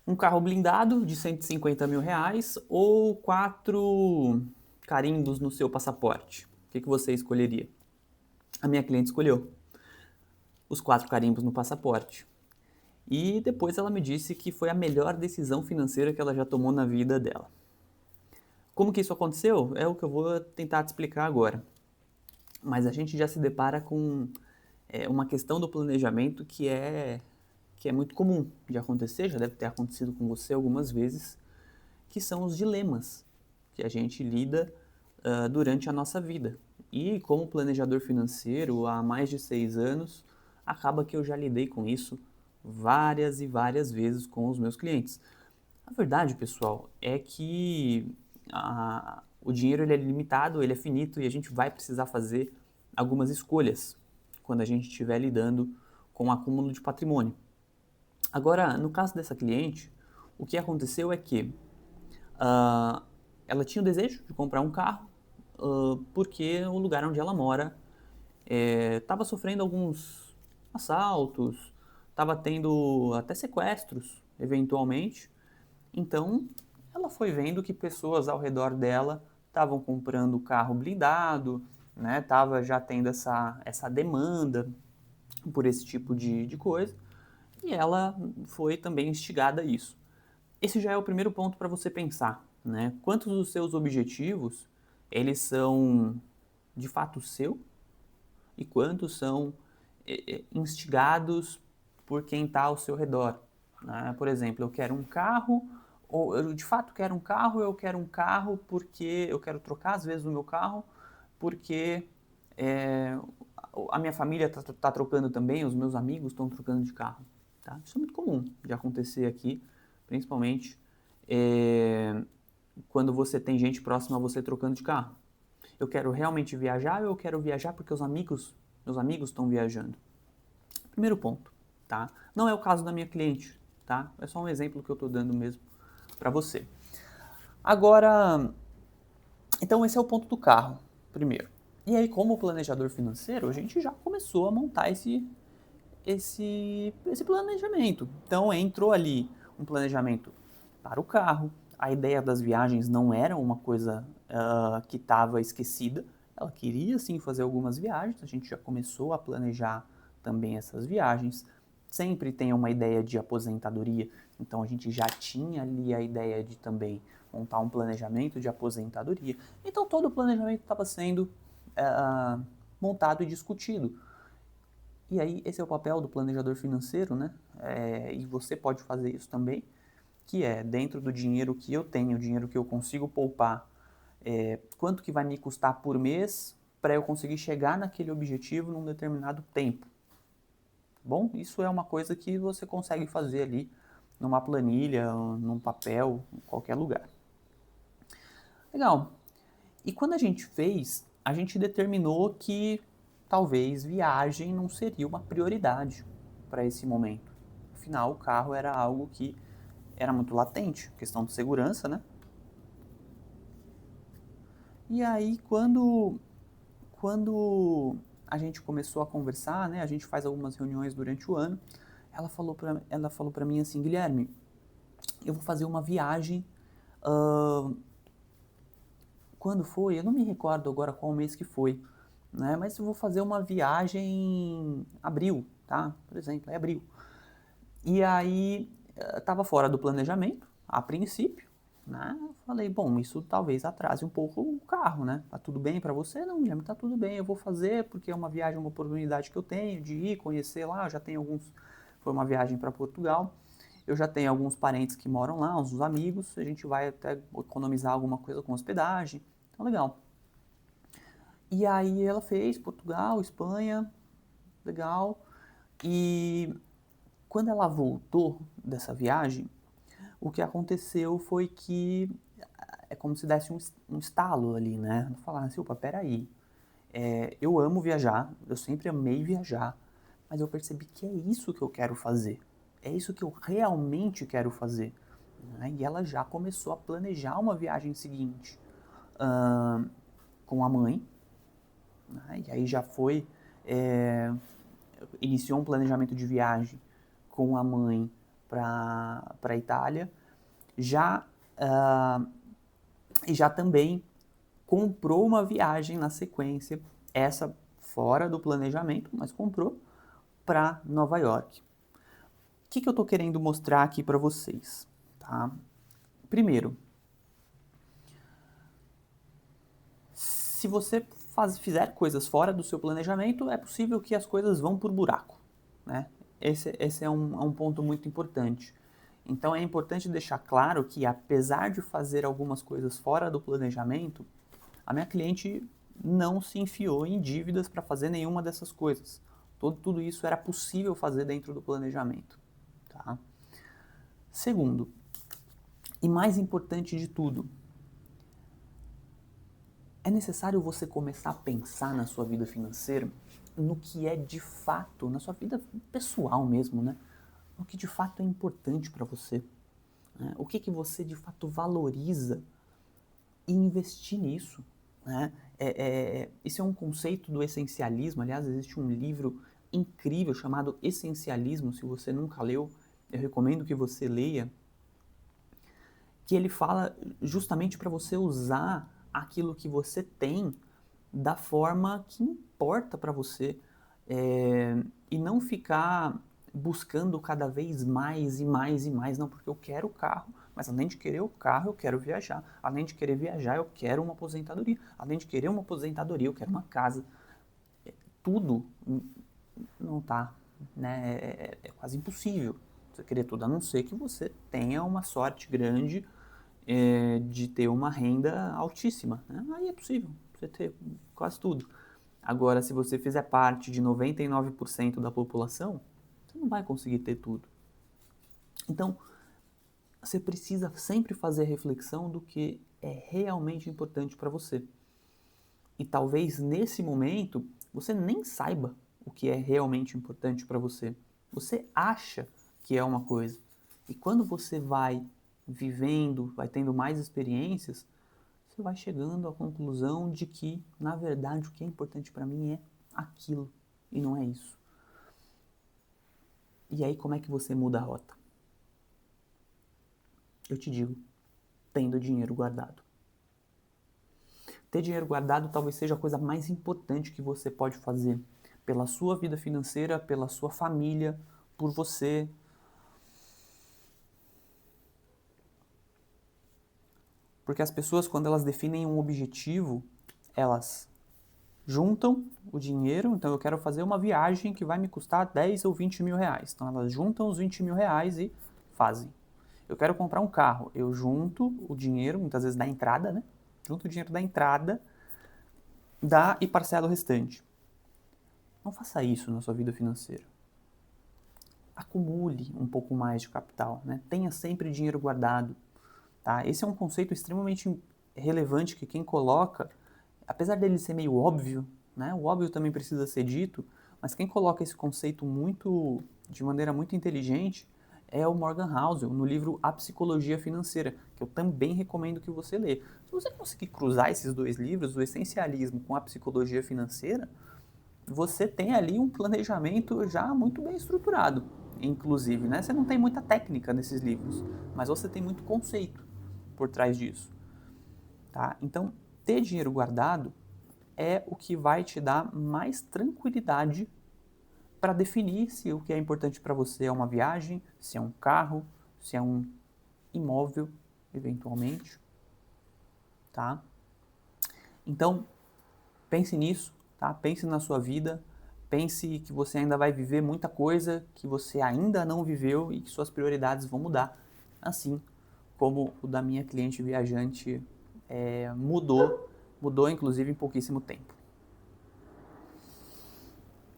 Um carro blindado de 150 mil reais ou 4 carimbos no seu passaporte? O que você escolheria? A minha cliente escolheu os 4 carimbos no passaporte. E depois ela me disse que foi a melhor decisão financeira que ela já tomou na vida dela. Como que isso aconteceu? É o que eu vou tentar te explicar agora. Mas a gente já se depara com uma questão do planejamento que é muito comum de acontecer, já deve ter acontecido com você algumas vezes, que são os dilemas que a gente lida durante a nossa vida. E como planejador financeiro há mais de 6 anos, acaba que eu já lidei com isso várias e várias vezes com os meus clientes. A verdade, pessoal, é que o dinheiro ele é limitado, ele é finito e a gente vai precisar fazer algumas escolhas quando a gente estiver lidando com o acúmulo de patrimônio. Agora, no caso dessa cliente, o que aconteceu é que uh, ela tinha o desejo de comprar um carro porque o lugar onde ela mora estava sofrendo alguns assaltos, estava tendo até sequestros, eventualmente. Então, ela foi vendo que pessoas ao redor dela estavam comprando carro blindado, né? Tava já tendo essa demanda por esse tipo de coisa, e ela foi também instigada a isso. Esse já é o primeiro ponto para você pensar, né? Quantos dos seus objetivos eles são de fato seu e quantos são instigados por quem está ao seu redor, né? Por exemplo, eu quero um carro, ou eu de fato quero um carro, eu quero um carro porque eu quero trocar às vezes o meu carro, porque é, a minha família está trocando também, os meus amigos estão trocando de carro. Tá? Isso é muito comum de acontecer aqui, principalmente quando você tem gente próxima a você trocando de carro. Eu quero realmente viajar ou eu quero viajar porque meus amigos estão viajando? Primeiro ponto, tá? Não é o caso da minha cliente, tá? É só um exemplo que eu estou dando mesmo para você. Agora, então esse é o ponto do carro, primeiro. E aí, como planejador financeiro, a gente já começou a montar esse planejamento. Então, entrou ali um planejamento para o carro. A ideia das viagens não era uma coisa que estava esquecida. Ela queria sim fazer algumas viagens. A gente já começou a planejar também essas viagens. Sempre tem uma ideia de aposentadoria. Então, a gente já tinha ali a ideia de também montar um planejamento de aposentadoria. Então, todo o planejamento estava sendo montado e discutido. E aí, esse é o papel do planejador financeiro, né? E você pode fazer isso também, que é dentro do dinheiro que eu tenho, o dinheiro que eu consigo poupar, quanto que vai me custar por mês para eu conseguir chegar naquele objetivo num determinado tempo. Bom, isso é uma coisa que você consegue fazer ali numa planilha, num papel, em qualquer lugar. Legal. E quando a gente fez, a gente determinou que talvez viagem não seria uma prioridade para esse momento. Afinal, o carro era algo que era muito latente, questão de segurança, né? E aí, quando a gente começou a conversar, né? A gente faz algumas reuniões durante o ano. Ela falou para mim assim, Guilherme, eu vou fazer uma viagem. Uh, quando foi? Eu não me recordo agora qual mês que foi, né? Mas eu vou fazer uma viagem em abril, tá? Por exemplo, é abril. E aí estava fora do planejamento, a princípio, né? Eu falei, bom, isso talvez atrase um pouco o carro, né? Tá tudo bem para você? Não, Guilherme, tá tudo bem, eu vou fazer porque é uma viagem, uma oportunidade que eu tenho de ir conhecer lá. Eu já tenho alguns. Foi uma viagem para Portugal. Eu já tenho alguns parentes que moram lá, uns amigos. A gente vai até economizar alguma coisa com hospedagem. Então, legal. E aí ela fez Portugal, Espanha, legal. E quando ela voltou dessa viagem, o que aconteceu foi que é como se desse um estalo ali, né? Falar assim, opa, peraí, eu amo viajar, eu sempre amei viajar, mas eu percebi que é isso que eu quero fazer, é isso que eu realmente quero fazer. Né? E ela já começou a planejar uma viagem seguinte com a mãe, né? E aí já iniciou um planejamento de viagem com a mãe para a Itália, e já também comprou uma viagem na sequência, essa fora do planejamento, mas comprou, para Nova York. O que eu estou querendo mostrar aqui para vocês? Tá? Primeiro, se você fizer coisas fora do seu planejamento, é possível que as coisas vão por buraco, né? Esse é um ponto muito importante. Então é importante deixar claro que, apesar de fazer algumas coisas fora do planejamento, a minha cliente não se enfiou em dívidas para fazer nenhuma dessas coisas. Tudo isso era possível fazer dentro do planejamento. Tá? Segundo, e mais importante de tudo, é necessário você começar a pensar na sua vida financeira, no que é de fato, na sua vida pessoal mesmo, né? No que de fato é importante para você. Né? O que você de fato valoriza e investir nisso. Né? Isso é um conceito do essencialismo. Aliás, existe um livro incrível chamado Essencialismo. Se você nunca leu, eu recomendo que você leia, que ele fala justamente para você usar aquilo que você tem da forma que importa para você, e não ficar buscando cada vez mais e mais e mais. Não, porque eu quero o carro, mas além de querer o carro, eu quero viajar. Além de querer viajar, eu quero uma aposentadoria. Além de querer uma aposentadoria, eu quero uma casa. Tudo não tá, né? É quase impossível você querer tudo, a não ser que você tenha uma sorte grande de ter uma renda altíssima. Né? Aí é possível você ter quase tudo. Agora, se você fizer parte de 99% da população, você não vai conseguir ter tudo. Então, você precisa sempre fazer reflexão do que é realmente importante para você. E talvez nesse momento você nem saiba o que é realmente importante para você. Você acha que é uma coisa. E quando você vai vivendo, vai tendo mais experiências, você vai chegando à conclusão de que, na verdade, o que é importante para mim é aquilo e não é isso. E aí, como é que você muda a rota? Eu te digo, tendo dinheiro guardado. Ter dinheiro guardado talvez seja a coisa mais importante que você pode fazer pela sua vida financeira, pela sua família, por você. Porque as pessoas, quando elas definem um objetivo, elas juntam o dinheiro. Então, eu quero fazer uma viagem que vai me custar 10 ou 20 mil reais. Então, elas juntam os 20 mil reais e fazem. Eu quero comprar um carro. Eu junto o dinheiro, muitas vezes da entrada, né? Junto o dinheiro da entrada, dá e parcela o restante. Não faça isso na sua vida financeira. Acumule um pouco mais de capital, né? Tenha sempre dinheiro guardado. Tá? Esse é um conceito extremamente relevante que quem coloca, apesar dele ser meio óbvio, né? O óbvio também precisa ser dito, mas quem coloca esse conceito de maneira muito inteligente é o Morgan Housel, no livro A Psicologia Financeira, que eu também recomendo que você lê. Se você conseguir cruzar esses dois livros, o Essencialismo com a Psicologia Financeira, você tem ali um planejamento já muito bem estruturado, inclusive, né? Você não tem muita técnica nesses livros, mas você tem muito conceito por trás disso, tá? Então, ter dinheiro guardado é o que vai te dar mais tranquilidade para definir se o que é importante para você é uma viagem, se é um carro, se é um imóvel, eventualmente, tá? Então, pense nisso, tá? Pense na sua vida, pense que você ainda vai viver muita coisa que você ainda não viveu e que suas prioridades vão mudar, assim como o da minha cliente viajante mudou inclusive em pouquíssimo tempo.